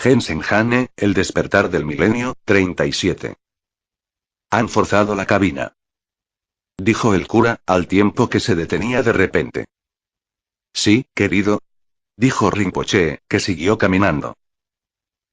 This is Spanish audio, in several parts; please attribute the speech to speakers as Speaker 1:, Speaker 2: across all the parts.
Speaker 1: Gensen Hane, El despertar del milenio, 37. Han forzado la cabina, dijo el cura, al tiempo que se detenía de repente. Sí, querido, dijo Rinpoche, que siguió caminando.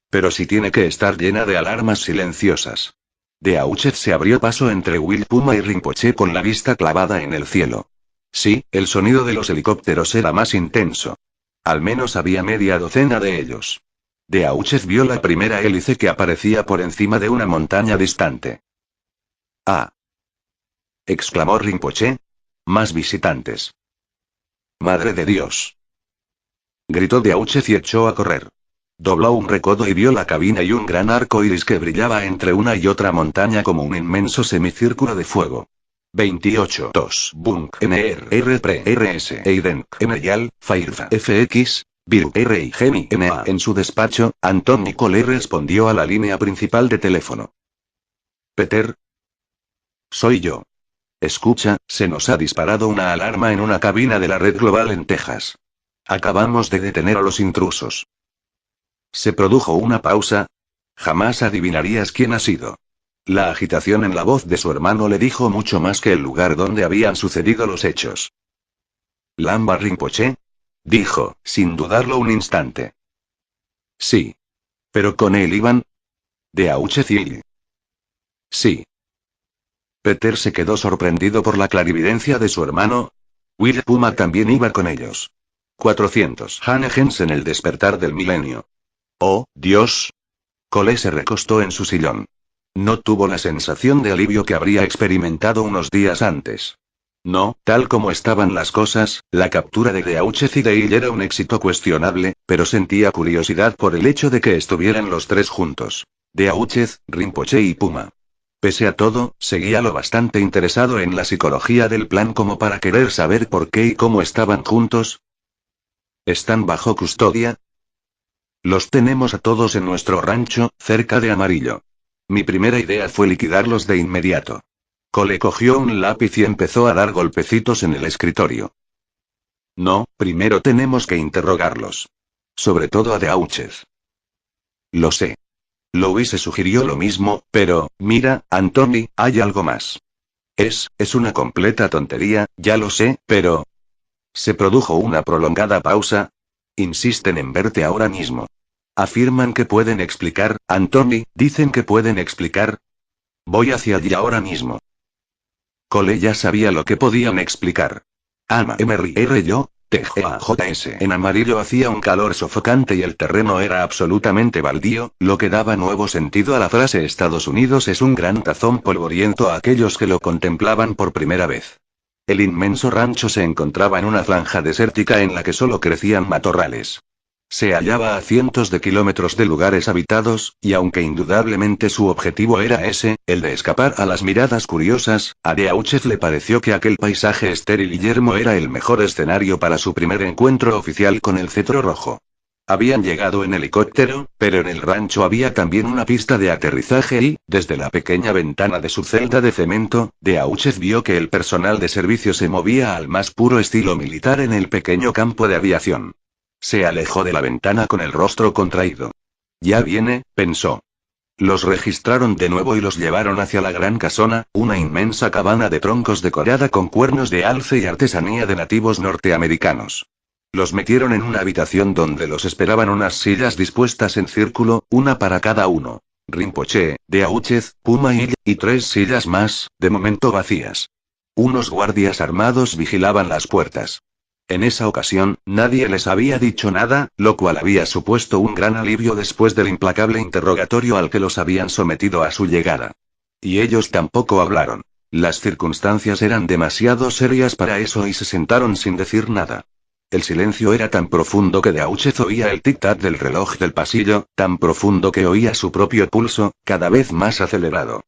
Speaker 1: Pero si tiene que estar llena de alarmas silenciosas. Deauchet se abrió paso entre Will Puma y Rinpoche con la vista clavada en el cielo. Sí, el sonido de los helicópteros era más intenso. Al menos había media docena de ellos. Deauchet vio la primera hélice que aparecía por encima de una montaña distante. ¡Ah! Exclamó Rinpoche. Más visitantes. ¡Madre de Dios! Gritó Deauchet y echó a correr. Dobló un recodo y vio la cabina y un gran arco iris que brillaba entre una y otra montaña como un inmenso semicírculo de fuego. 28 2 Bunk NR Pre RS Eiden NYAL Fairza FX Viru R y Gemi NA. En su despacho, Anton Nicole respondió a la línea principal de teléfono. Peter. Soy yo. Escucha, se nos ha disparado una alarma en una cabina de la red global en Texas. Acabamos de detener a los intrusos. Se produjo una pausa. Jamás adivinarías quién ha sido. La agitación en la voz de su hermano le dijo mucho más que el lugar donde habían sucedido los hechos. ¿Lamba Rinpoche? Dijo, sin dudarlo un instante. Sí. ¿Pero con él iban? Deauchet y... Sí. Peter se quedó sorprendido por la clarividencia de su hermano. Will Puma también iba con ellos. 400 Hane Gensen El despertar del milenio. ¡Oh, Dios! Cole se recostó en su sillón. No tuvo la sensación de alivio que habría experimentado unos días antes. No, tal como estaban las cosas, la captura de Deauchet y Dale era un éxito cuestionable, pero sentía curiosidad por el hecho de que estuvieran los tres juntos. Deauchet, Rinpoche y Puma. Pese a todo, seguía lo bastante interesado en la psicología del plan como para querer saber por qué y cómo estaban juntos. ¿Están bajo custodia? Los tenemos a todos en nuestro rancho, cerca de Amarillo. Mi primera idea fue liquidarlos de inmediato. Cole cogió un lápiz y empezó a dar golpecitos en el escritorio. No, primero tenemos que interrogarlos. Sobre todo a Deauchet. Lo sé. Louise sugirió lo mismo, pero, mira, Anthony, hay algo más. Es una completa tontería, ya lo sé, pero... Se produjo una prolongada pausa. Insisten en verte ahora mismo. Afirman que pueden explicar, Anthony, dicen que pueden explicar. Voy hacia allí ahora mismo. Cole ya sabía lo que podían explicar. Ama MRR yo, TGAJS. En Amarillo hacía un calor sofocante y el terreno era absolutamente baldío, lo que daba nuevo sentido a la frase Estados Unidos es un gran tazón polvoriento a aquellos que lo contemplaban por primera vez. El inmenso rancho se encontraba en una franja desértica en la que solo crecían matorrales. Se hallaba a cientos de kilómetros de lugares habitados, y aunque indudablemente su objetivo era ese, el de escapar a las miradas curiosas, a Deauchet le pareció que aquel paisaje estéril y yermo era el mejor escenario para su primer encuentro oficial con el cetro rojo. Habían llegado en helicóptero, pero en el rancho había también una pista de aterrizaje y, desde la pequeña ventana de su celda de cemento, Deauchet vio que el personal de servicio se movía al más puro estilo militar en el pequeño campo de aviación. Se alejó de la ventana con el rostro contraído. Ya viene, pensó. Los registraron de nuevo y los llevaron hacia la gran casona, una inmensa cabana de troncos decorada con cuernos de alce y artesanía de nativos norteamericanos. Los metieron en una habitación donde los esperaban unas sillas dispuestas en círculo, una para cada uno. Rinpoche, Deauchet, Puma y 3 sillas más, de momento vacías. Unos guardias armados vigilaban las puertas. En esa ocasión, nadie les había dicho nada, lo cual había supuesto un gran alivio después del implacable interrogatorio al que los habían sometido a su llegada. Y ellos tampoco hablaron. Las circunstancias eran demasiado serias para eso y se sentaron sin decir nada. El silencio era tan profundo que Deauchet oía el tic-tac del reloj del pasillo, tan profundo que oía su propio pulso, cada vez más acelerado.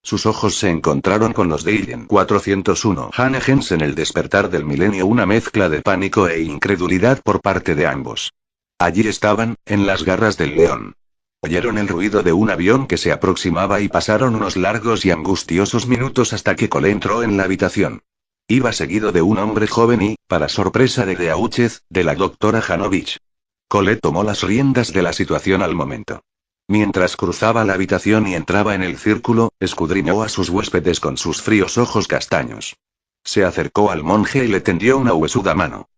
Speaker 1: Sus ojos se encontraron con los de Alien 401 Hane Gensen El despertar del milenio, una mezcla de pánico e incredulidad por parte de ambos. Allí estaban, en las garras del león. Oyeron el ruido de un avión que se aproximaba y pasaron unos largos y angustiosos minutos hasta que Cole entró en la habitación. Iba seguido de un hombre joven y, para sorpresa de Deauchet, de la doctora Janovich. Cole tomó las riendas de la situación al momento. Mientras cruzaba la habitación y entraba en el círculo, escudriñó a sus huéspedes con sus fríos ojos castaños. Se acercó al monje y le tendió una huesuda mano.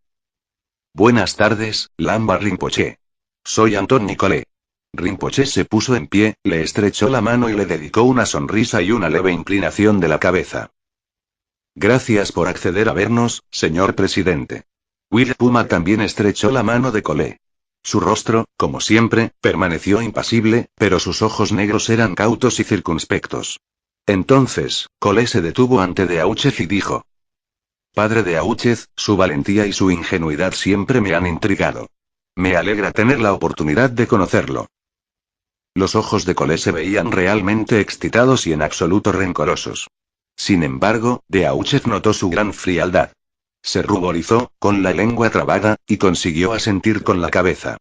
Speaker 1: Buenas tardes, Lama Rinpoche. Soy Anton Nicole. Rinpoche se puso en pie, le estrechó la mano y le dedicó una sonrisa y una leve inclinación de la cabeza. Gracias por acceder a vernos, señor presidente. Will Puma también estrechó la mano de Cole. Su rostro, como siempre, permaneció impasible, pero sus ojos negros eran cautos y circunspectos. Entonces, Cole se detuvo ante Deauchez y dijo: Padre Deauchez, su valentía y su ingenuidad siempre me han intrigado. Me alegra tener la oportunidad de conocerlo. Los ojos de Cole se veían realmente excitados y en absoluto rencorosos. Sin embargo, Deauchez notó su gran frialdad. Se ruborizó, con la lengua trabada, y consiguió asentir con la cabeza.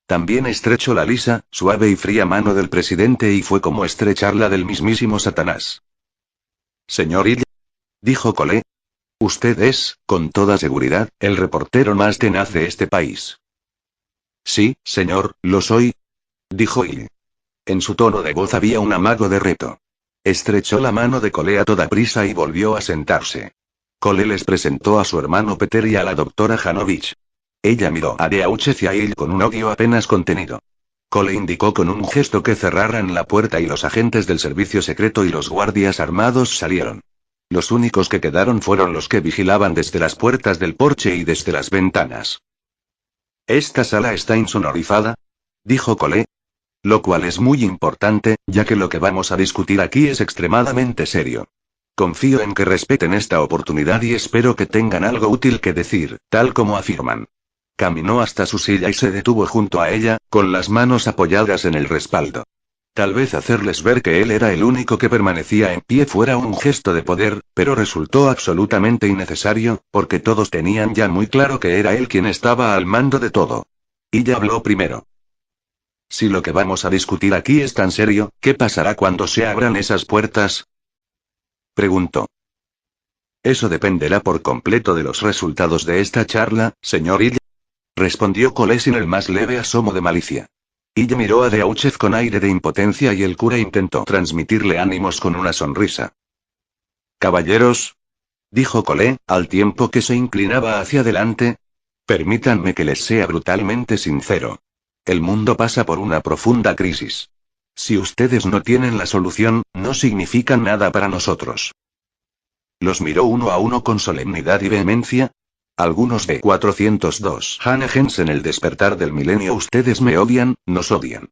Speaker 1: También estrechó la lisa, suave y fría mano del presidente y fue como estrecharla del mismísimo Satanás. Señor Illa, dijo Cole. Usted es, con toda seguridad, el reportero más tenaz de este país. Sí, señor, lo soy, dijo Ill. En su tono de voz había un amago de reto. Estrechó la mano de Cole a toda prisa y volvió a sentarse. Cole les presentó a su hermano Peter y a la doctora Janovich. Ella miró a Deauchez y a Ill con un odio apenas contenido. Cole indicó con un gesto que cerraran la puerta y los agentes del servicio secreto y los guardias armados salieron. Los únicos que quedaron fueron los que vigilaban desde las puertas del porche y desde las ventanas. «¿Esta sala está insonorizada?», dijo Cole. Lo cual es muy importante, ya que lo que vamos a discutir aquí es extremadamente serio. Confío en que respeten esta oportunidad y espero que tengan algo útil que decir, tal como afirman. Caminó hasta su silla y se detuvo junto a ella, con las manos apoyadas en el respaldo. Tal vez hacerles ver que él era el único que permanecía en pie fuera un gesto de poder, pero resultó absolutamente innecesario, porque todos tenían ya muy claro que era él quien estaba al mando de todo. Ella habló primero. Si lo que vamos a discutir aquí es tan serio, ¿qué pasará cuando se abran esas puertas?, preguntó. Eso dependerá por completo de los resultados de esta charla, señor Illa, respondió Cole sin el más leve asomo de malicia. Illa miró a Deauchez con aire de impotencia y el cura intentó transmitirle ánimos con una sonrisa. Caballeros, dijo Cole, al tiempo que se inclinaba hacia adelante, permítanme que les sea brutalmente sincero. El mundo pasa por una profunda crisis. Si ustedes no tienen la solución, no significan nada para nosotros. Los miró uno a uno con solemnidad y vehemencia. Algunos de 402 Hanegens en el despertar del milenio. Ustedes me odian, nos odian.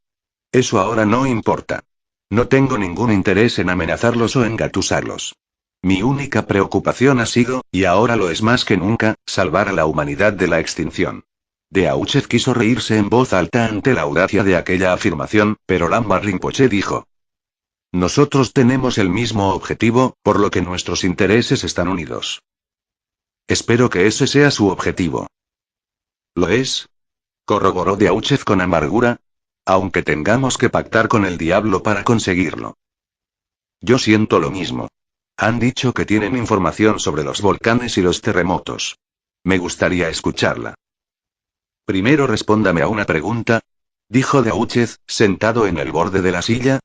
Speaker 1: Eso ahora no importa. No tengo ningún interés en amenazarlos o engatusarlos. Mi única preocupación ha sido, y ahora lo es más que nunca, salvar a la humanidad de la extinción. Deauchez quiso reírse en voz alta ante la audacia de aquella afirmación, pero Lama Rinpoche dijo: Nosotros tenemos el mismo objetivo, por lo que nuestros intereses están unidos. Espero que ese sea su objetivo. ¿Lo es?, corroboró Deauchez con amargura. Aunque tengamos que pactar con el diablo para conseguirlo. Yo siento lo mismo. Han dicho que tienen información sobre los volcanes y los terremotos. Me gustaría escucharla. Primero respóndame a una pregunta, dijo Deauchez, sentado en el borde de la silla.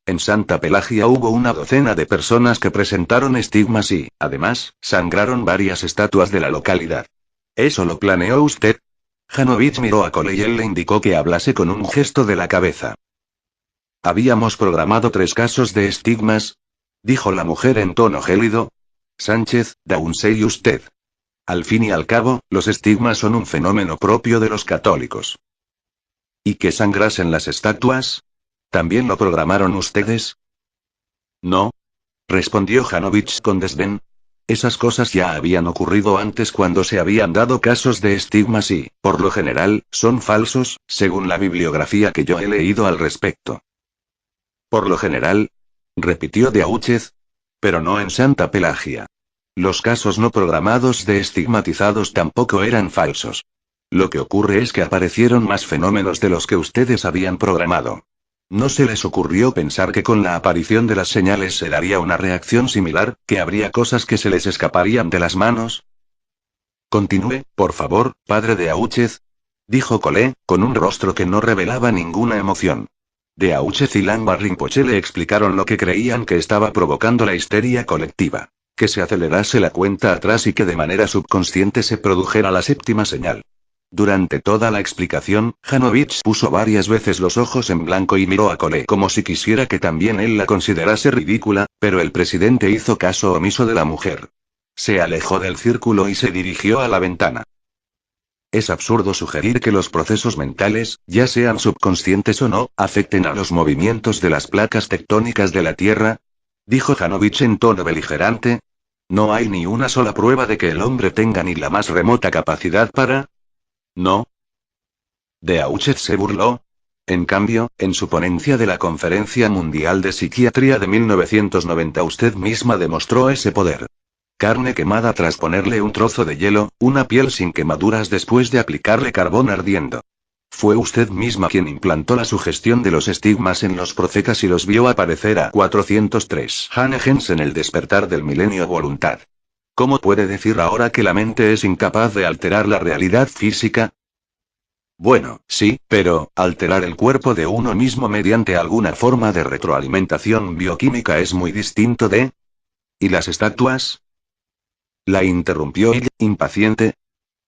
Speaker 1: En Santa Pelagia hubo una docena de personas que presentaron estigmas y, además, sangraron varias estatuas de la localidad. ¿Eso lo planeó usted? Janovich miró a Cole y él le indicó que hablase con un gesto de la cabeza. Habíamos programado 3 casos de estigmas, dijo la mujer en tono gélido. Sánchez, Daunsey y usted. Al fin y al cabo, los estigmas son un fenómeno propio de los católicos. ¿Y que sangrasen las estatuas? ¿También lo programaron ustedes? No, respondió Janovich con desdén. Esas cosas ya habían ocurrido antes cuando se habían dado casos de estigmas y, por lo general, son falsos, según la bibliografía que yo he leído al respecto. Por lo general, repitió Deauchez, pero no en Santa Pelagia. Los casos no programados de estigmatizados tampoco eran falsos. Lo que ocurre es que aparecieron más fenómenos de los que ustedes habían programado. ¿No se les ocurrió pensar que con la aparición de las señales se daría una reacción similar, que habría cosas que se les escaparían de las manos? Continúe, por favor, padre Deauchez, dijo Cole, con un rostro que no revelaba ninguna emoción. Daocheth y Lama Rinpoche le explicaron lo que creían que estaba provocando la histeria colectiva. Que se acelerase la cuenta atrás y que de manera subconsciente se produjera la séptima señal. Durante toda la explicación, Hanovich puso varias veces los ojos en blanco y miró a Cole como si quisiera que también él la considerase ridícula, pero el presidente hizo caso omiso de la mujer. Se alejó del círculo y se dirigió a la ventana. Es absurdo sugerir que los procesos mentales, ya sean subconscientes o no, afecten a los movimientos de las placas tectónicas de la Tierra, dijo Hanovich en tono beligerante. No hay ni una sola prueba de que el hombre tenga ni la más remota capacidad para... ¿No? Daocheth se burló. En cambio, en su ponencia de la Conferencia Mundial de Psiquiatría de 1990 usted misma demostró ese poder. Carne quemada tras ponerle un trozo de hielo, una piel sin quemaduras después de aplicarle carbón ardiendo. Fue usted misma quien implantó la sugestión de los estigmas en los profetas y los vio aparecer a 403 Hanegens en el despertar del milenio voluntad. ¿Cómo puede decir ahora que la mente es incapaz de alterar la realidad física? Bueno, sí, pero, alterar el cuerpo de uno mismo mediante alguna forma de retroalimentación bioquímica es muy distinto de... ¿Y las estatuas? La interrumpió ella, impaciente.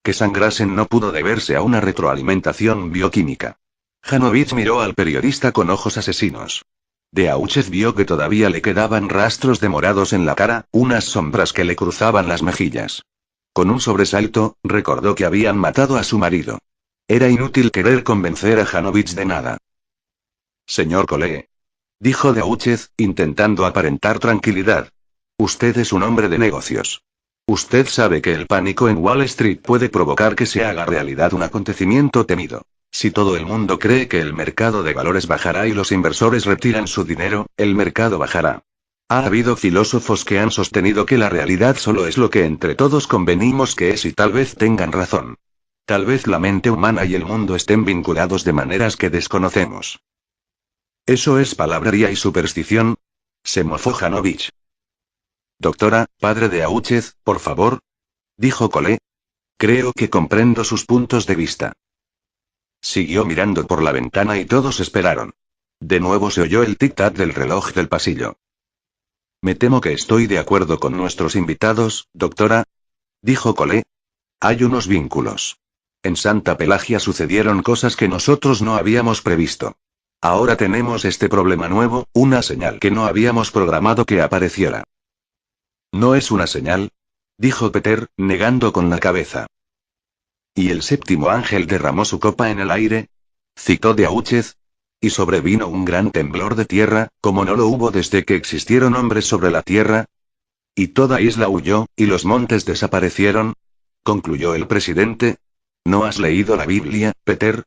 Speaker 1: Que sangrasen no pudo deberse a una retroalimentación bioquímica. Hanovich miró al periodista con ojos asesinos. Daocheth vio que todavía le quedaban rastros de morados en la cara, unas sombras que le cruzaban las mejillas. Con un sobresalto, recordó que habían matado a su marido. Era inútil querer convencer a Hanovich de nada. Señor Cole, dijo Daocheth, intentando aparentar tranquilidad. Usted es un hombre de negocios. Usted sabe que el pánico en Wall Street puede provocar que se haga realidad un acontecimiento temido. Si todo el mundo cree que el mercado de valores bajará y los inversores retiran su dinero, el mercado bajará. Ha habido filósofos que han sostenido que la realidad solo es lo que entre todos convenimos que es y tal vez tengan razón. Tal vez la mente humana y el mundo estén vinculados de maneras que desconocemos. ¿Eso es palabrería y superstición? Se mofó Hanovich. Doctora, padre de Daocheth, por favor. Dijo Cole. Creo que comprendo sus puntos de vista. Siguió mirando por la ventana y todos esperaron. De nuevo se oyó el tic-tac del reloj del pasillo. Me temo que estoy de acuerdo con nuestros invitados, doctora. Dijo Cole. Hay unos vínculos. En Santa Pelagia sucedieron cosas que nosotros no habíamos previsto. Ahora tenemos este problema nuevo, una señal que no habíamos programado que apareciera. ¿No es una señal? Dijo Peter, negando con la cabeza. ¿Y el séptimo ángel derramó su copa en el aire? Citó Daocheth. Y sobrevino un gran temblor de tierra, como no lo hubo desde que existieron hombres sobre la tierra. Y toda isla huyó, y los montes desaparecieron. Concluyó el presidente. ¿No has leído la Biblia, Peter?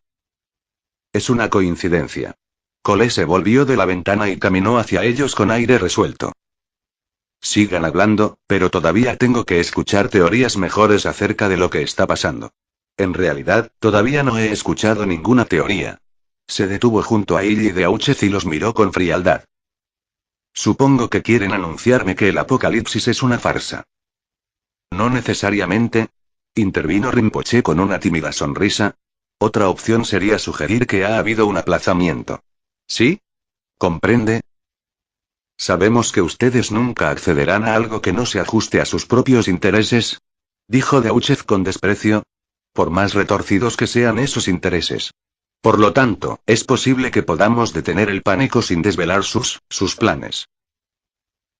Speaker 1: Es una coincidencia. Cole se volvió de la ventana y caminó hacia ellos con aire resuelto. Sigan hablando, pero todavía tengo que escuchar teorías mejores acerca de lo que está pasando. En realidad, todavía no he escuchado ninguna teoría. Se detuvo junto a él y Daocheth y los miró con frialdad. Supongo que quieren anunciarme que el apocalipsis es una farsa. No necesariamente. Intervino Rinpoche con una tímida sonrisa. Otra opción sería sugerir que ha habido un aplazamiento. ¿Sí? ¿Comprende? Sabemos que ustedes nunca accederán a algo que no se ajuste a sus propios intereses. Dijo Daocheth con desprecio. Por más retorcidos que sean esos intereses. Por lo tanto, es posible que podamos detener el pánico sin desvelar sus planes.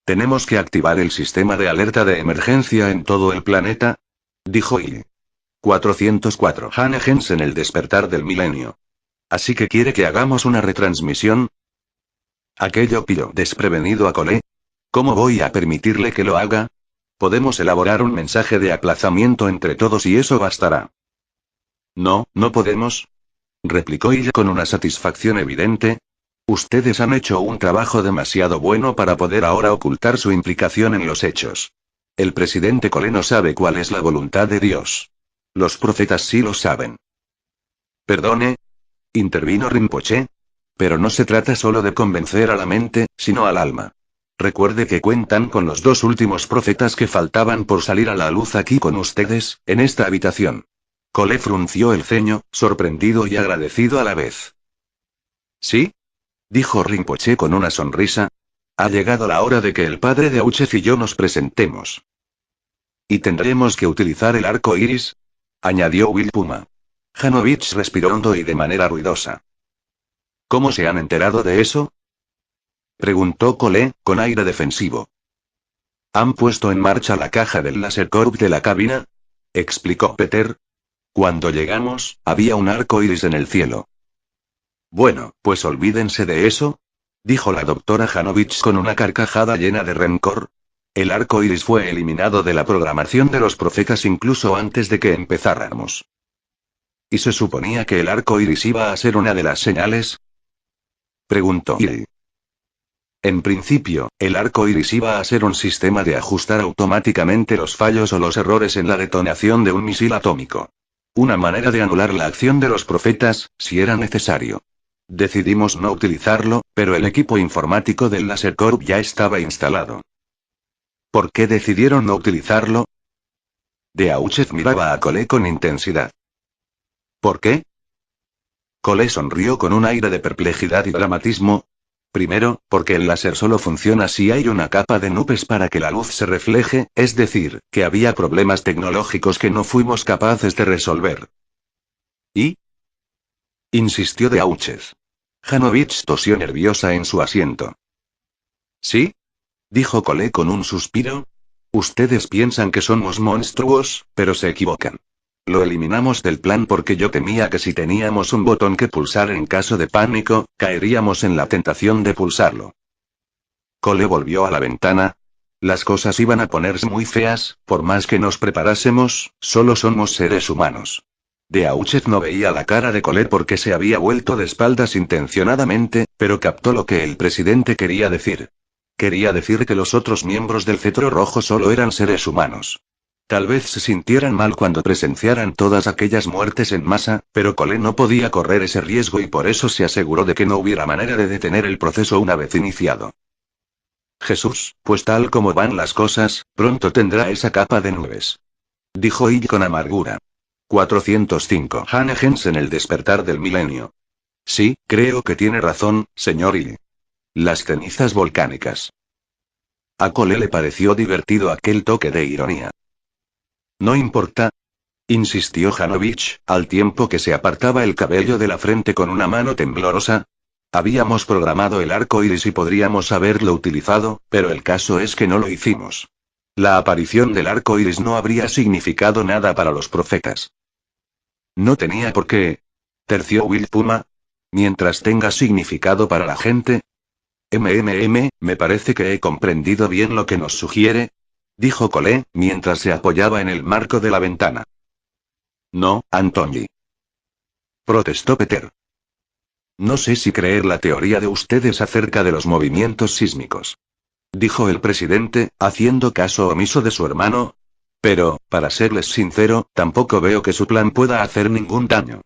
Speaker 1: Tenemos que activar el sistema de alerta de emergencia en todo el planeta. Dijo I. 404 Hanegens en el despertar del milenio. Así que quiere que hagamos una retransmisión. Aquello pilló desprevenido a Cole. ¿Cómo voy a permitirle que lo haga? Podemos elaborar un mensaje de aplazamiento entre todos y eso bastará. No, no podemos. Replicó ella con una satisfacción evidente. Ustedes han hecho un trabajo demasiado bueno para poder ahora ocultar su implicación en los hechos. El presidente Cole no sabe cuál es la voluntad de Dios. Los profetas sí lo saben. Perdone. Intervino Rinpoche. Pero no se trata solo de convencer a la mente, sino al alma. Recuerde que cuentan con los dos últimos profetas que faltaban por salir a la luz aquí con ustedes, en esta habitación. Cole frunció el ceño, sorprendido y agradecido a la vez. ¿Sí? Dijo Rinpoche con una sonrisa. Ha llegado la hora de que el padre de Auchef y yo nos presentemos. ¿Y tendremos que utilizar el arco iris? Añadió Will Puma. Janovich respiró hondo y de manera ruidosa. ¿Cómo se han enterado de eso? Preguntó Cole, con aire defensivo. ¿Han puesto en marcha la caja del Lasercorp de la cabina? Explicó Peter. Cuando llegamos, había un arco iris en el cielo. Bueno, pues olvídense de eso, dijo la doctora Janovich con una carcajada llena de rencor. El arco iris fue eliminado de la programación de los profetas incluso antes de que empezáramos. ¿Y se suponía que el arco iris iba a ser una de las señales? Preguntó Iri. En principio, el arco iris iba a ser un sistema de ajustar automáticamente los fallos o los errores en la detonación de un misil atómico. Una manera de anular la acción de los profetas, si era necesario. Decidimos no utilizarlo, pero el equipo informático del Lasercorp ya estaba instalado. ¿Por qué decidieron no utilizarlo? Beauchef miraba a Cole con intensidad. ¿Por qué? Cole sonrió con un aire de perplejidad y dramatismo. Primero, porque el láser solo funciona si hay una capa de nubes para que la luz se refleje, es decir, que había problemas tecnológicos que no fuimos capaces de resolver. ¿Y? Insistió Beauchef. Janovich tosió nerviosa en su asiento. ¿Sí? Dijo Cole con un suspiro. Ustedes piensan que somos monstruos, pero se equivocan. Lo eliminamos del plan porque yo temía que si teníamos un botón que pulsar en caso de pánico, caeríamos en la tentación de pulsarlo. Cole volvió a la ventana. Las cosas iban a ponerse muy feas, por más que nos preparásemos, solo somos seres humanos. Beauchef no veía la cara de Cole porque se había vuelto de espaldas intencionadamente, pero captó lo que el presidente quería decir. Quería decir que los otros miembros del cetro rojo solo eran seres humanos. Tal vez se sintieran mal cuando presenciaran todas aquellas muertes en masa, pero Cole no podía correr ese riesgo y por eso se aseguró de que no hubiera manera de detener el proceso una vez iniciado. Jesús, pues tal como van las cosas, pronto tendrá esa capa de nubes. Dijo Ill con amargura. 405 Hanegens en el despertar del milenio. Sí, creo que tiene razón, señor Ill. Las cenizas volcánicas. A Cole le pareció divertido aquel toque de ironía. No importa, insistió Janovich, al tiempo que se apartaba el cabello de la frente con una mano temblorosa. Habíamos programado el arco iris y podríamos haberlo utilizado, pero el caso es que no lo hicimos. La aparición del arco iris no habría significado nada para los profetas. No tenía por qué, terció Will Puma. Mientras tenga significado para la gente. Me parece que he comprendido bien lo que nos sugiere, dijo Cole, mientras se apoyaba en el marco de la ventana. No, Anthony. Protestó Peter. No sé si creer la teoría de ustedes acerca de los movimientos sísmicos. Dijo el presidente, haciendo caso omiso de su hermano. Pero, para serles sincero, tampoco veo que su plan pueda hacer ningún daño.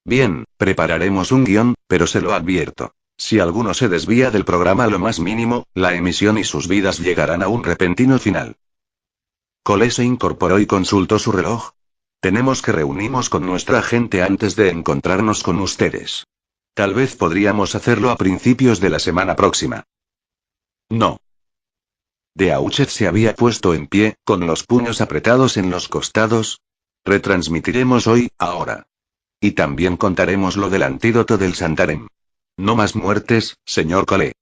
Speaker 1: Bien, prepararemos un guión, pero se lo advierto. Si alguno se desvía del programa a lo más mínimo, la emisión y sus vidas llegarán a un repentino final. Cole se incorporó y consultó su reloj. Tenemos que reunirnos con nuestra gente antes de encontrarnos con ustedes. Tal vez podríamos hacerlo a principios de la semana próxima. No. Beauchef se había puesto en pie, con los puños apretados en los costados. Retransmitiremos hoy, ahora. Y también contaremos lo del antídoto del Santarém. No más muertes, señor Cole.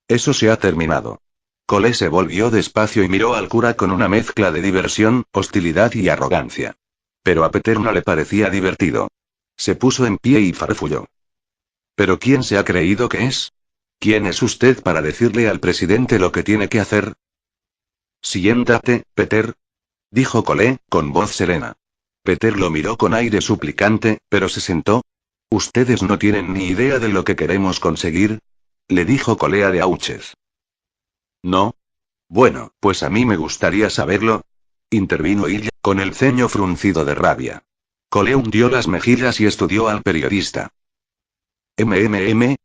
Speaker 1: Eso se ha terminado. Cole se volvió despacio y miró al cura con una mezcla de diversión, hostilidad y arrogancia. Pero a Peter no le parecía divertido. Se puso en pie y farfulló. ¿Pero quién se ha creído que es? ¿Quién es usted para decirle al presidente lo que tiene que hacer? Siéntate, Peter, dijo Cole, con voz serena. Peter lo miró con aire suplicante, pero se sentó. Ustedes no tienen ni idea de lo que queremos conseguir, le dijo Cole a Beauchef. ¿No? Bueno, pues a mí me gustaría saberlo, intervino Illa, con el ceño fruncido de rabia. Cole hundió las mejillas y estudió al periodista.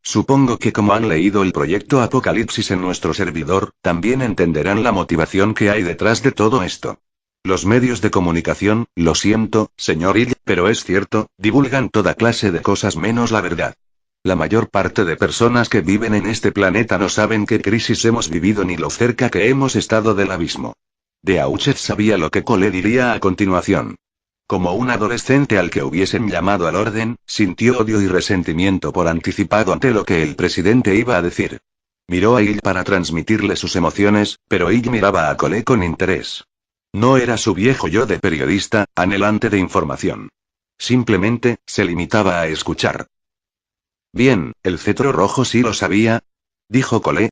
Speaker 1: Supongo que como han leído el proyecto Apocalipsis en nuestro servidor, también entenderán la motivación que hay detrás de todo esto. Los medios de comunicación, lo siento, señor Hill, pero es cierto, divulgan toda clase de cosas menos la verdad. La mayor parte de personas que viven en este planeta no saben qué crisis hemos vivido ni lo cerca que hemos estado del abismo. Beauchet sabía lo que Cole diría a continuación. Como un adolescente al que hubiesen llamado al orden, sintió odio y resentimiento por anticipado ante lo que el presidente iba a decir. Miró a Hill para transmitirle sus emociones, pero Hill miraba a Cole con interés. No era su viejo yo de periodista, anhelante de información. Simplemente, se limitaba a escuchar. Bien, el cetro rojo sí lo sabía, dijo Cole.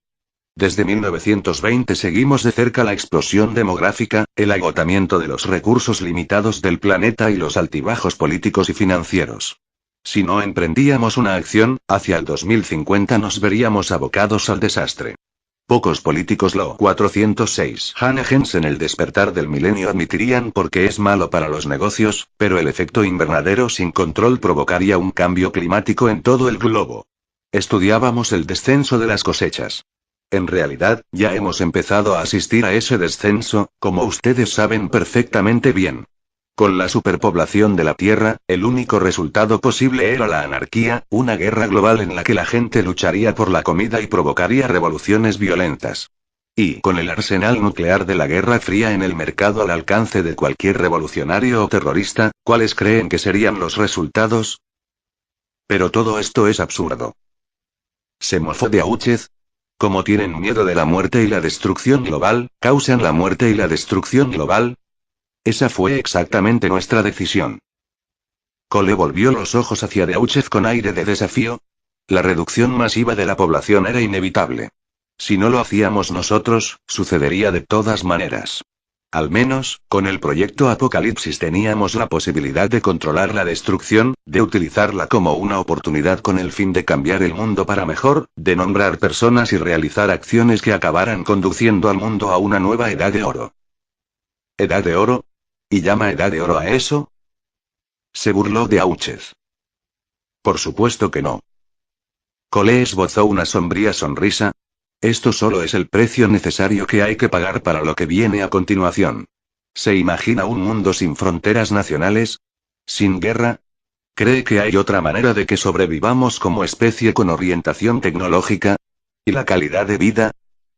Speaker 1: Desde 1920 seguimos de cerca la explosión demográfica, el agotamiento de los recursos limitados del planeta y los altibajos políticos y financieros. Si no emprendíamos una acción, hacia el 2050 nos veríamos abocados al desastre. Pocos políticos lo 406 Hanegens en el despertar del milenio admitirían porque es malo para los negocios, pero el efecto invernadero sin control provocaría un cambio climático en todo el globo. Estudiábamos el descenso de las cosechas. En realidad, ya hemos empezado a asistir a ese descenso, como ustedes saben perfectamente bien. Con la superpoblación de la Tierra, el único resultado posible era la anarquía, una guerra global en la que la gente lucharía por la comida y provocaría revoluciones violentas. Y con el arsenal nuclear de la Guerra Fría en el mercado al alcance de cualquier revolucionario o terrorista, ¿cuáles creen que serían los resultados? Pero todo esto es absurdo. Se mofó Beauchet. Como tienen miedo de la muerte y la destrucción global, causan la muerte y la destrucción global. Esa fue exactamente nuestra decisión. Cole volvió los ojos hacia Beauchet con aire de desafío. La reducción masiva de la población era inevitable. Si no lo hacíamos nosotros, sucedería de todas maneras. Al menos, con el proyecto Apocalipsis teníamos la posibilidad de controlar la destrucción, de utilizarla como una oportunidad con el fin de cambiar el mundo para mejor, de nombrar personas y realizar acciones que acabaran conduciendo al mundo a una nueva edad de oro. ¿Edad de oro? ¿Y llama edad de oro a eso? Se burló Beauchet. Por supuesto que no. Cole esbozó una sombría sonrisa. Esto solo es el precio necesario que hay que pagar para lo que viene a continuación. ¿Se imagina un mundo sin fronteras nacionales? ¿Sin guerra? ¿Cree que hay otra manera de que sobrevivamos como especie con orientación tecnológica? ¿Y la calidad de vida?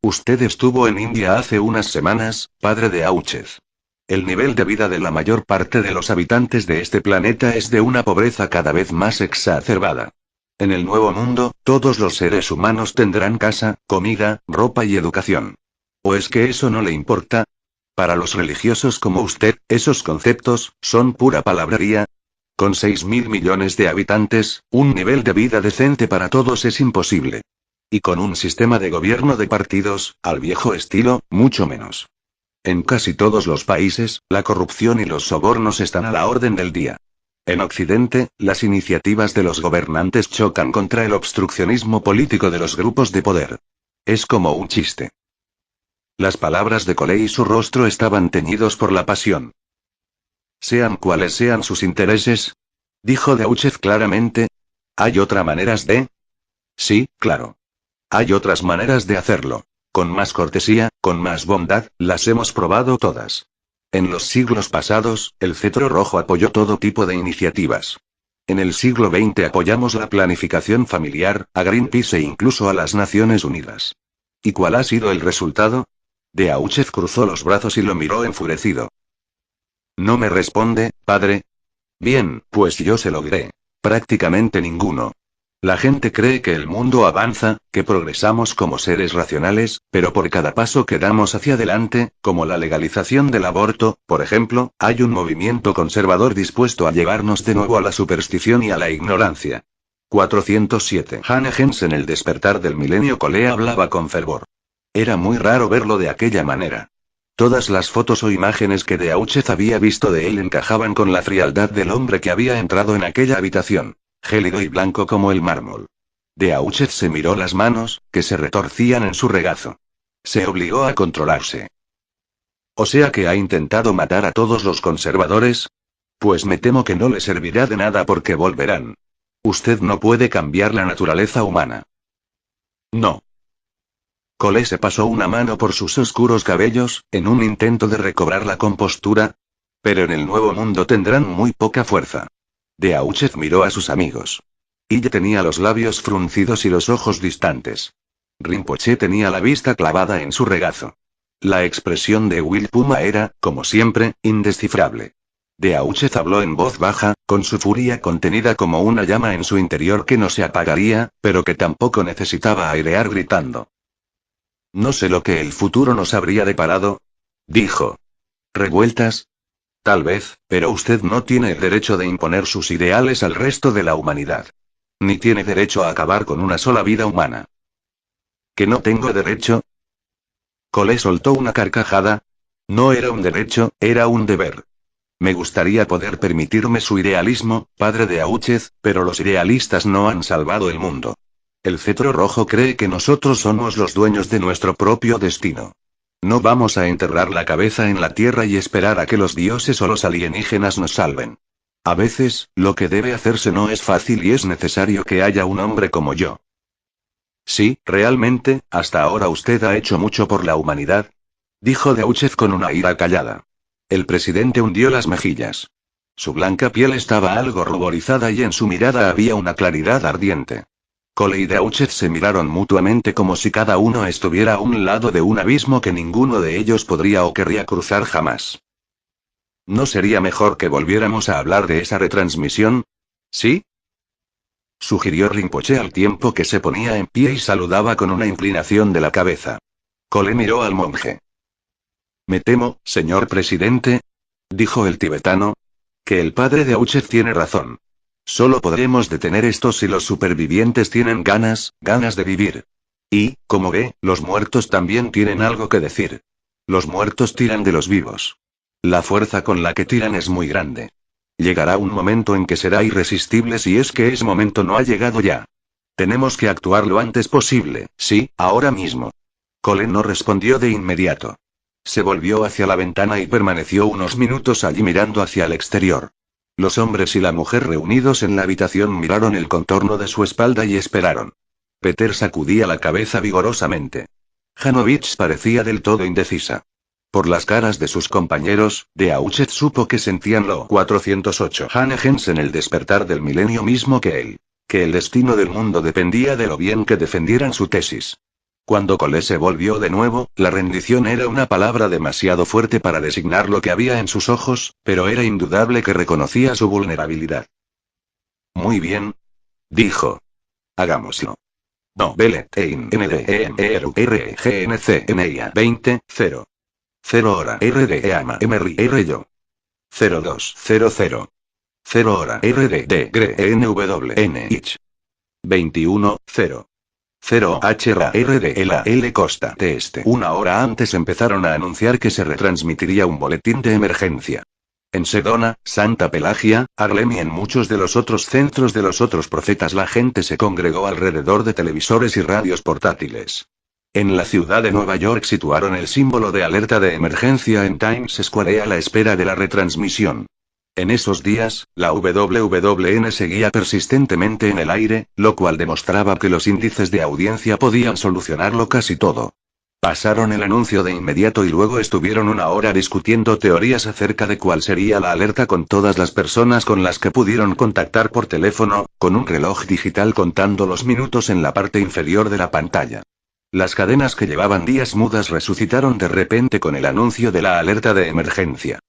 Speaker 1: Usted estuvo en India hace unas semanas, padre de Beauchet. El nivel de vida de la mayor parte de los habitantes de este planeta es de una pobreza cada vez más exacerbada. En el nuevo mundo, todos los seres humanos tendrán casa, comida, ropa y educación. ¿O es que eso no le importa? Para los religiosos como usted, esos conceptos son pura palabrería. Con 6.000 millones de habitantes, un nivel de vida decente para todos es imposible. Y con un sistema de gobierno de partidos, al viejo estilo, mucho menos. En casi todos los países, la corrupción y los sobornos están a la orden del día. En Occidente, las iniciativas de los gobernantes chocan contra el obstruccionismo político de los grupos de poder. Es como un chiste. Las palabras de Cole y su rostro estaban teñidos por la pasión. Sean cuales sean sus intereses, dijo Beauchet claramente, ¿hay otras maneras de? Sí, claro. Hay otras maneras de hacerlo. Con más cortesía, con más bondad, las hemos probado todas. En los siglos pasados, el cetro rojo apoyó todo tipo de iniciativas. En el siglo XX apoyamos la planificación familiar, a Greenpeace e incluso a las Naciones Unidas. ¿Y cuál ha sido el resultado? Beauchet cruzó los brazos y lo miró enfurecido. ¿No me responde, padre? Bien, pues yo se lo diré. Prácticamente ninguno. La gente cree que el mundo avanza, que progresamos como seres racionales, pero por cada paso que damos hacia adelante, como la legalización del aborto, por ejemplo, hay un movimiento conservador dispuesto a llevarnos de nuevo a la superstición y a la ignorancia. 407 Hanegens en el despertar del milenio. Cole hablaba con fervor. Era muy raro verlo de aquella manera. Todas las fotos o imágenes que Beauchet había visto de él encajaban con la frialdad del hombre que había entrado en aquella habitación. Gélido y blanco como el mármol. Beauchet se miró las manos, que se retorcían en su regazo. Se obligó a controlarse. ¿O sea que ha intentado matar a todos los conservadores? Pues me temo que no le servirá de nada porque volverán. Usted no puede cambiar la naturaleza humana. No. Cole se pasó una mano por sus oscuros cabellos, en un intento de recobrar la compostura. Pero en el nuevo mundo tendrán muy poca fuerza. Beauchet miró a sus amigos. Ille tenía los labios fruncidos y los ojos distantes. Rinpoche tenía la vista clavada en su regazo. La expresión de Will Puma era, como siempre, indescifrable. Beauchet habló en voz baja, con su furia contenida como una llama en su interior que no se apagaría, pero que tampoco necesitaba airear gritando. No sé lo que el futuro nos habría deparado, dijo. ¿Revueltas? Tal vez, pero usted no tiene el derecho de imponer sus ideales al resto de la humanidad. Ni tiene derecho a acabar con una sola vida humana. ¿Que no tengo derecho? Cole soltó una carcajada. No era un derecho, era un deber. Me gustaría poder permitirme su idealismo, padre de Auchez, pero los idealistas no han salvado el mundo. El cetro rojo cree que nosotros somos los dueños de nuestro propio destino. No vamos a enterrar la cabeza en la tierra y esperar a que los dioses o los alienígenas nos salven. A veces, lo que debe hacerse no es fácil y es necesario que haya un hombre como yo. Sí, realmente, hasta ahora usted ha hecho mucho por la humanidad, dijo Beauchet con una ira callada. El presidente hundió las mejillas. Su blanca piel estaba algo ruborizada y en su mirada había una claridad ardiente. Cole y Beauchet se miraron mutuamente como si cada uno estuviera a un lado de un abismo que ninguno de ellos podría o querría cruzar jamás. ¿No sería mejor que volviéramos a hablar de esa retransmisión? ¿Sí? Sugirió Rinpoche al tiempo que se ponía en pie y saludaba con una inclinación de la cabeza. Cole miró al monje. Me temo, señor presidente, dijo el tibetano, que el padre de Auchez tiene razón. Solo podremos detener esto si los supervivientes tienen ganas de vivir. Y, como ve, los muertos también tienen algo que decir. Los muertos tiran de los vivos. La fuerza con la que tiran es muy grande. Llegará un momento en que será irresistible si es que ese momento no ha llegado ya. Tenemos que actuar lo antes posible, sí, ahora mismo. Cole no respondió de inmediato. Se volvió hacia la ventana y permaneció unos minutos allí mirando hacia el exterior. Los hombres y la mujer reunidos en la habitación miraron el contorno de su espalda y esperaron. Peter sacudía la cabeza vigorosamente. Janovich parecía del todo indecisa. Por las caras de sus compañeros, Beauchet supo que sentían lo 408 Hanegens en el despertar del milenio mismo que él. Que el destino del mundo dependía de lo bien que defendieran su tesis. Cuando Cole se volvió de nuevo, la rendición era una palabra demasiado fuerte para designar lo que había en sus ojos, pero era indudable que reconocía su vulnerabilidad. Muy bien, dijo. Hagámoslo. No, Bele, Ein, NDEMRGNC, 20, 0. 0 hora, RDEAMA, MRI, R yo. 0200. 0 hora, RDD, GRENWN, Ich. 21, 0. 0 L Costa de Este. Una hora antes empezaron a anunciar que se retransmitiría un boletín de emergencia. En Sedona, Santa Pelagia, Harlem y en muchos de los otros centros de los otros profetas la gente se congregó alrededor de televisores y radios portátiles. En la ciudad de Nueva York situaron el símbolo de alerta de emergencia en Times Square a la espera de la retransmisión. En esos días, la WWN seguía persistentemente en el aire, lo cual demostraba que los índices de audiencia podían solucionarlo casi todo. Pasaron el anuncio de inmediato y luego estuvieron una hora discutiendo teorías acerca de cuál sería la alerta con todas las personas con las que pudieron contactar por teléfono, con un reloj digital contando los minutos en la parte inferior de la pantalla. Las cadenas que llevaban días mudas resucitaron de repente con el anuncio de la alerta de emergencia.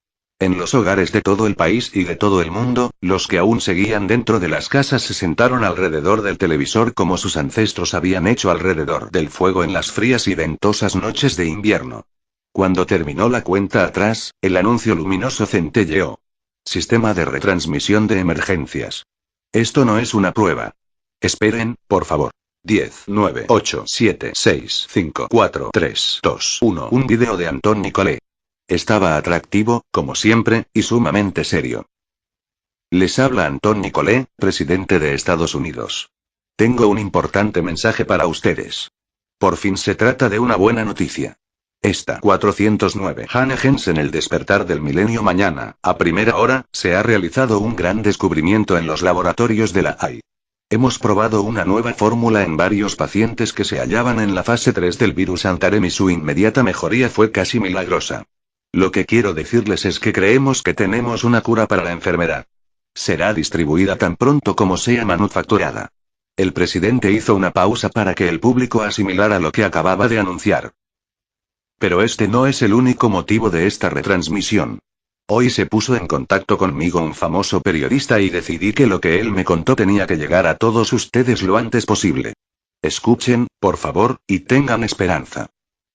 Speaker 1: En los hogares de todo el país y de todo el mundo, los que aún seguían dentro de las casas se sentaron alrededor del televisor como sus ancestros habían hecho alrededor del fuego en las frías y ventosas noches de invierno. Cuando terminó la cuenta atrás, el anuncio luminoso centelleó. Sistema de retransmisión de emergencias. Esto no es una prueba. Esperen, por favor. 10, 9, 8, 7, 6, 5, 4, 3, 2, 1. Un video de Anton Nicolé. Estaba atractivo, como siempre, y sumamente serio. Les habla Anton Nicolé, presidente de Estados Unidos. Tengo un importante mensaje para ustedes. Por fin se trata de una buena noticia. Esta 409 Hanegens en el despertar del milenio mañana, a primera hora, se ha realizado un gran descubrimiento en los laboratorios de la AI. Hemos probado una nueva fórmula en varios pacientes que se hallaban en la fase 3 del virus Antarem y su inmediata mejoría fue casi milagrosa. Lo que quiero decirles es que creemos que tenemos una cura para la enfermedad. Será distribuida tan pronto como sea manufacturada. El presidente hizo una pausa para que el público asimilara lo que acababa de anunciar. Pero este no es el único motivo de esta retransmisión. Hoy se puso en contacto conmigo un famoso periodista y decidí que lo que él me contó tenía que llegar a todos ustedes lo antes posible. Escuchen, por favor, y tengan esperanza.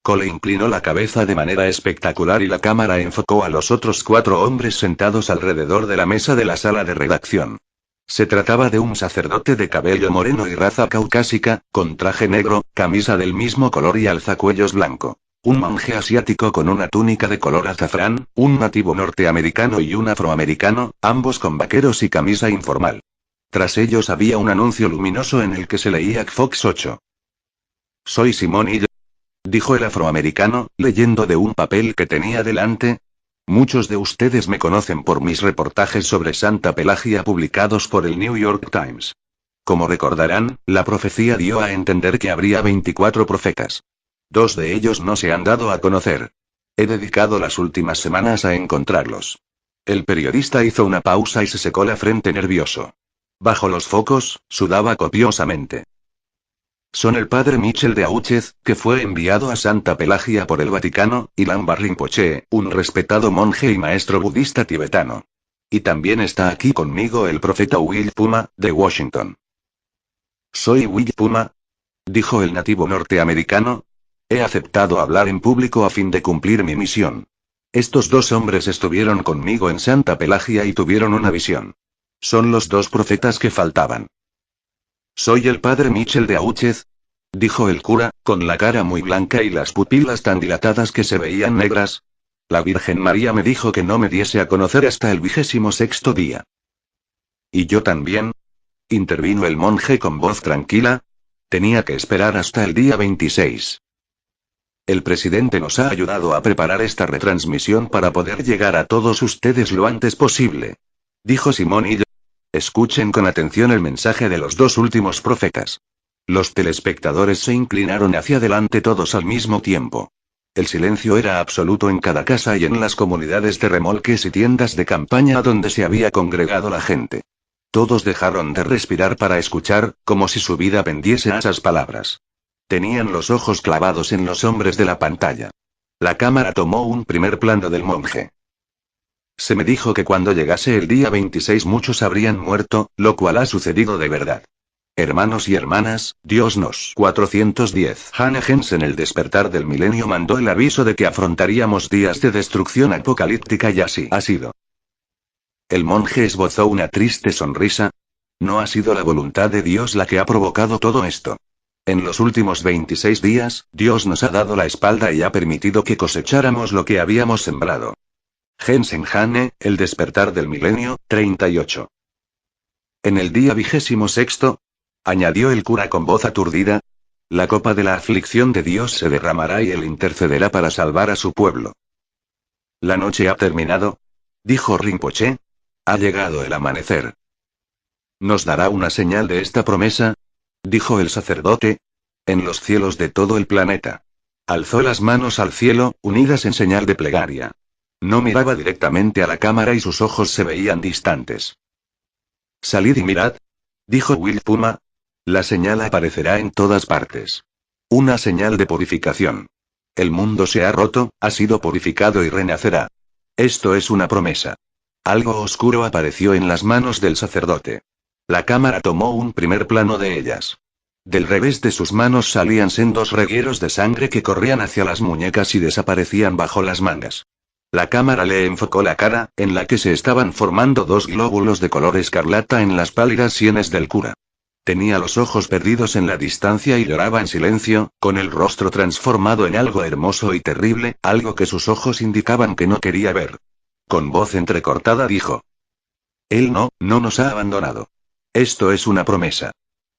Speaker 1: Cole inclinó la cabeza de manera espectacular y la cámara enfocó a los otros 4 hombres sentados alrededor de la mesa de la sala de redacción. Se trataba de un sacerdote de cabello moreno y raza caucásica, con traje negro, camisa del mismo color y alzacuellos blanco. Un monje asiático con una túnica de color azafrán, un nativo norteamericano y un afroamericano, ambos con vaqueros y camisa informal. Tras ellos había un anuncio luminoso en el que se leía Fox 8. Soy Simón y yo, dijo el afroamericano, leyendo de un papel que tenía delante. Muchos de ustedes me conocen por mis reportajes sobre Santa Pelagia publicados por el New York Times. Como recordarán, la profecía dio a entender que habría 24 profetas. 2 de ellos no se han dado a conocer. He dedicado las últimas semanas a encontrarlos. El periodista hizo una pausa y se secó la frente nervioso. Bajo los focos, sudaba copiosamente. Son el padre Michel de Auchez, que fue enviado a Santa Pelagia por el Vaticano, y Lama Rinpoche, un respetado monje y maestro budista tibetano. Y también está aquí conmigo el profeta Will Puma, de Washington. Soy Will Puma, dijo el nativo norteamericano. He aceptado hablar en público a fin de cumplir mi misión. Estos 2 hombres estuvieron conmigo en Santa Pelagia y tuvieron una visión. Son los 2 profetas que faltaban. Soy el padre Michel de Auchez, dijo el cura, con la cara muy blanca y las pupilas tan dilatadas que se veían negras. La Virgen María me dijo que no me diese a conocer hasta el 26º día. ¿Y yo también? Intervino el monje con voz tranquila. Tenía que esperar hasta el día 26. El presidente nos ha ayudado a preparar esta retransmisión para poder llegar a todos ustedes lo antes posible. Dijo Simón y yo. Escuchen con atención el mensaje de los 2 últimos profetas. Los telespectadores se inclinaron hacia adelante todos al mismo tiempo. El silencio era absoluto en cada casa y en las comunidades de remolques y tiendas de campaña donde se había congregado la gente. Todos dejaron de respirar para escuchar, como si su vida pendiese a esas palabras. Tenían los ojos clavados en los hombres de la pantalla. La cámara tomó un primer plano del monje. Se me dijo que cuando llegase el día 26 muchos habrían muerto, lo cual ha sucedido de verdad. Hermanos y hermanas, Dios nos 410. Hannah Jensen el despertar del milenio mandó el aviso de que afrontaríamos días de destrucción apocalíptica y así ha sido. El monje esbozó una triste sonrisa. No ha sido la voluntad de Dios la que ha provocado todo esto. En los últimos 26 días, Dios nos ha dado la espalda y ha permitido que cosecháramos lo que habíamos sembrado. Jensen Hane, el despertar del milenio, 38. En el día 26º, añadió el cura con voz aturdida, la copa de la aflicción de Dios se derramará y él intercederá para salvar a su pueblo. La noche ha terminado, dijo Rinpoche. Ha llegado el amanecer. ¿Nos dará una señal de esta promesa?, dijo el sacerdote. En los cielos de todo el planeta. Alzó las manos al cielo, unidas en señal de plegaria. No miraba directamente a la cámara y sus ojos se veían distantes. Salid y mirad, dijo Will Puma. La señal aparecerá en todas partes. Una señal de purificación. El mundo se ha roto, ha sido purificado y renacerá. Esto es una promesa. Algo oscuro apareció en las manos del sacerdote. La cámara tomó un primer plano de ellas. Del revés de sus manos salían sendos regueros de sangre que corrían hacia las muñecas y desaparecían bajo las mangas. La cámara le enfocó la cara, en la que se estaban formando 2 glóbulos de color escarlata en las pálidas sienes del cura. Tenía los ojos perdidos en la distancia y lloraba en silencio, con el rostro transformado en algo hermoso y terrible, algo que sus ojos indicaban que no quería ver. Con voz entrecortada dijo: Él no nos ha abandonado. Esto es una promesa.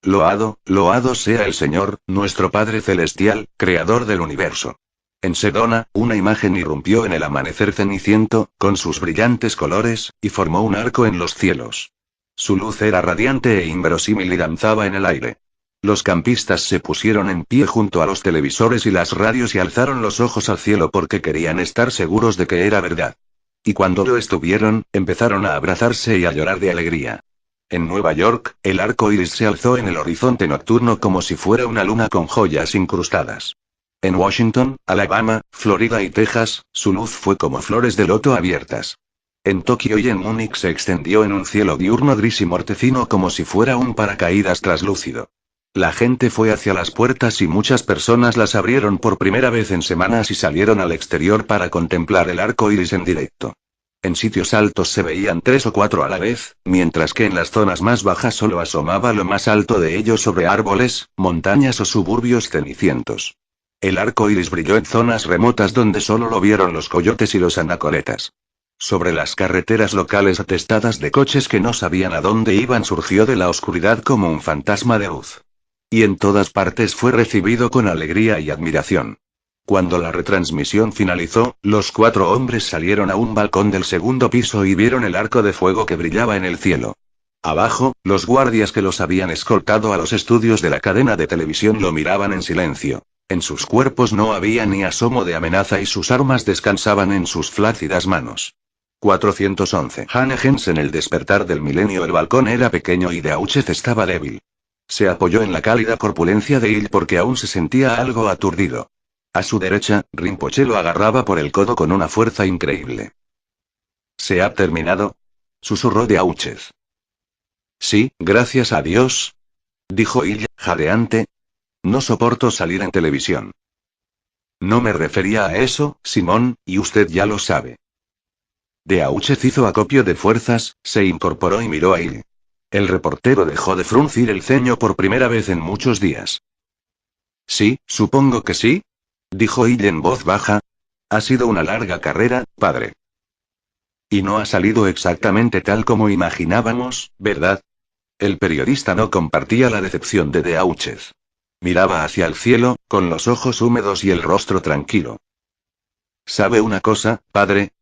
Speaker 1: Loado sea el Señor, nuestro Padre Celestial, Creador del universo. En Sedona, una imagen irrumpió en el amanecer ceniciento, con sus brillantes colores, y formó un arco en los cielos. Su luz era radiante e inverosímil y danzaba en el aire. Los campistas se pusieron en pie junto a los televisores y las radios y alzaron los ojos al cielo porque querían estar seguros de que era verdad. Y cuando lo estuvieron, empezaron a abrazarse y a llorar de alegría. En Nueva York, el arco iris se alzó en el horizonte nocturno como si fuera una luna con joyas incrustadas. En Washington, Alabama, Florida y Texas, su luz fue como flores de loto abiertas. En Tokio y en Múnich se extendió en un cielo diurno gris y mortecino como si fuera un paracaídas traslúcido. La gente fue hacia las puertas y muchas personas las abrieron por primera vez en semanas y salieron al exterior para contemplar el arco iris en directo. En sitios altos se veían 3 o 4 a la vez, mientras que en las zonas más bajas solo asomaba lo más alto de ellos sobre árboles, montañas o suburbios cenicientos. El arco iris brilló en zonas remotas donde solo lo vieron los coyotes y los anacoretas. Sobre las carreteras locales atestadas de coches que no sabían a dónde iban surgió de la oscuridad como un fantasma de luz. Y en todas partes fue recibido con alegría y admiración. Cuando la retransmisión finalizó, los 4 hombres salieron a un balcón del segundo piso y vieron el arco de fuego que brillaba en el cielo. Abajo, los guardias que los habían escoltado a los estudios de la cadena de televisión lo miraban en silencio. En sus cuerpos no había ni asomo de amenaza y sus armas descansaban en sus flácidas manos. 411. Hannegens en el despertar del milenio. El balcón era pequeño y Beauchet estaba débil. Se apoyó en la cálida corpulencia de Hill porque aún se sentía algo aturdido. A su derecha, Rinpoche lo agarraba por el codo con una fuerza increíble. ¿Se ha terminado?, susurró Beauchet. Sí, gracias a Dios, dijo Hill, jadeante. No soporto salir en televisión. No me refería a eso, Simón, y usted ya lo sabe. Beauchet hizo acopio de fuerzas, se incorporó y miró a Hill. El reportero dejó de fruncir el ceño por primera vez en muchos días. Sí, supongo que sí, dijo Hill en voz baja. Ha sido una larga carrera, padre. Y no ha salido exactamente tal como imaginábamos, ¿verdad? El periodista no compartía la decepción de Beauchet. Miraba hacia el cielo, con los ojos húmedos y el rostro tranquilo. ¿Sabe una cosa, padre?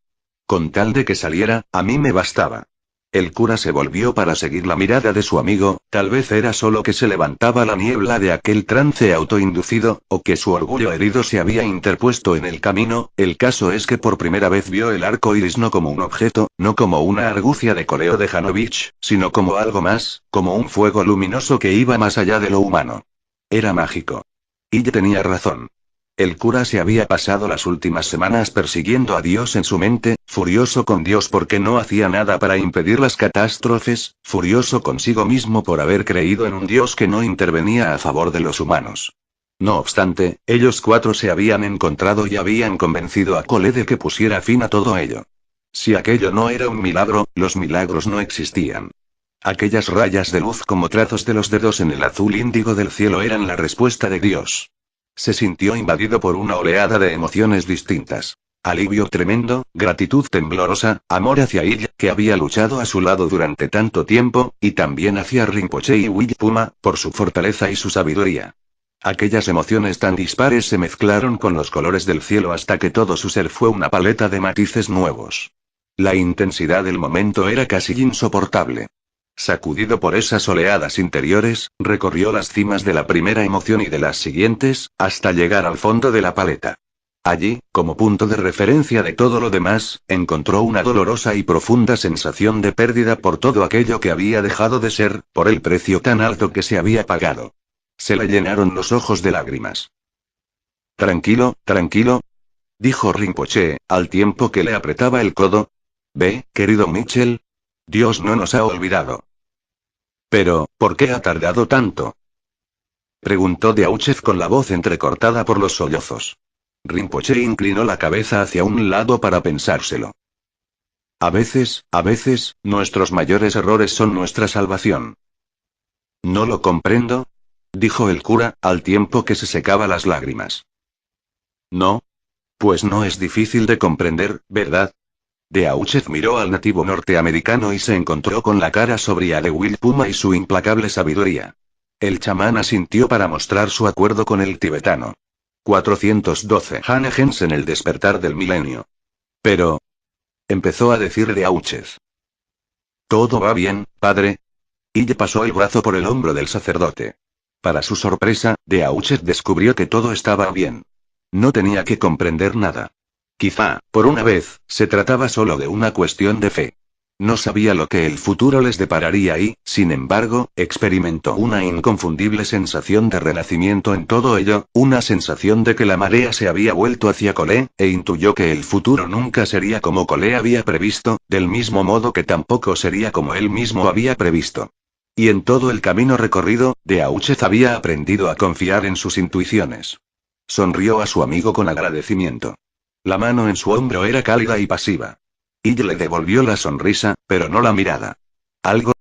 Speaker 1: Con tal de que saliera, a mí me bastaba. El cura se volvió para seguir la mirada de su amigo, tal vez era solo que se levantaba la niebla de aquel trance autoinducido, o que su orgullo herido se había interpuesto en el camino. El caso es que por primera vez vio el arco iris no como un objeto, no como una argucia de coleo de Janovich, sino como algo más, como un fuego luminoso que iba más allá de lo humano. Era mágico. Y tenía razón. El cura se había pasado las últimas semanas persiguiendo a Dios en su mente, furioso con Dios porque no hacía nada para impedir las catástrofes, furioso consigo mismo por haber creído en un Dios que no intervenía a favor de los humanos. No obstante, ellos 4 se habían encontrado y habían convencido a Cole de que pusiera fin a todo ello. Si aquello no era un milagro, los milagros no existían. Aquellas rayas de luz como trazos de los dedos en el azul índigo del cielo eran la respuesta de Dios. Se sintió invadido por una oleada de emociones distintas. Alivio tremendo, gratitud temblorosa, amor hacia Hill, que había luchado a su lado durante tanto tiempo, y también hacia Rinpoche y Will Puma, por su fortaleza y su sabiduría. Aquellas emociones tan dispares se mezclaron con los colores del cielo hasta que todo su ser fue una paleta de matices nuevos. La intensidad del momento era casi insoportable. Sacudido por esas oleadas interiores, recorrió las cimas de la primera emoción y de las siguientes, hasta llegar al fondo de la paleta. Allí, como punto de referencia de todo lo demás, encontró una dolorosa y profunda sensación de pérdida por todo aquello que había dejado de ser, por el precio tan alto que se había pagado. Se le llenaron los ojos de lágrimas. Tranquilo, tranquilo, dijo Rinpoche, al tiempo que le apretaba el codo. Ve, querido Mitchell. Dios no nos ha olvidado. Pero, ¿por qué ha tardado tanto?, preguntó Beauchet con la voz entrecortada por los sollozos. Rinpoche inclinó la cabeza hacia un lado para pensárselo. A veces, nuestros mayores errores son nuestra salvación. No lo comprendo, dijo el cura, al tiempo que se secaba las lágrimas. No. Pues no es difícil de comprender, ¿verdad? Beauchet miró al nativo norteamericano y se encontró con la cara sobria de Will Puma y su implacable sabiduría. El chamán asintió para mostrar su acuerdo con el tibetano. 412. Hannegens en el despertar del milenio. Pero, empezó a decir Beauchet. ¿Todo va bien, padre? Ille pasó el brazo por el hombro del sacerdote. Para su sorpresa, Beauchet descubrió que todo estaba bien. No tenía que comprender nada. Quizá, por una vez, se trataba solo de una cuestión de fe. No sabía lo que el futuro les depararía y, sin embargo, experimentó una inconfundible sensación de renacimiento en todo ello, una sensación de que la marea se había vuelto hacia Cole, e intuyó que el futuro nunca sería como Cole había previsto, del mismo modo que tampoco sería como él mismo había previsto. Y en todo el camino recorrido, Beauchet había aprendido a confiar en sus intuiciones. Sonrió a su amigo con agradecimiento. La mano en su hombro era cálida y pasiva. Ille le devolvió la sonrisa, pero no la mirada. Algo